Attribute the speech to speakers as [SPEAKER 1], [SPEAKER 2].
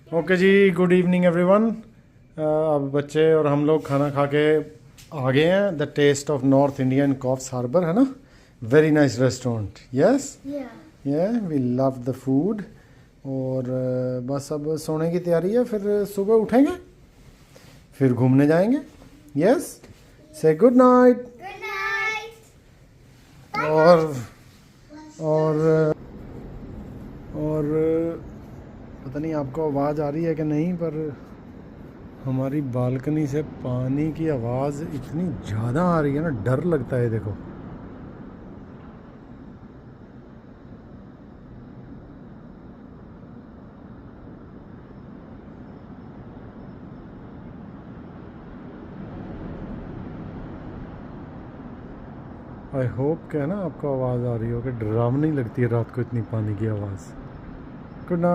[SPEAKER 1] Okay जी, good evening everyone. अब बच्चे और हम लोग खाना खा के आ गए हैं। The taste of north Indian Coffs Harbour, है ना? Very nice restaurant. Yes, yeah we love the food. और बस अब सोने की तैयारी है, फिर सुबह उठेंगे, फिर घूमने जाएंगे। यस, से गुड नाइट। और और और पता नहीं आपको आवाज़ आ रही है कि नहीं, पर हमारी बालकनी से पानी की आवाज़ इतनी ज़्यादा आ रही है ना, डर लगता है। देखो, आई होप क्या है ना, आपको आवाज़ आ रही हो कि डरावनी लगती है रात को इतनी पानी की आवाज़। Good night.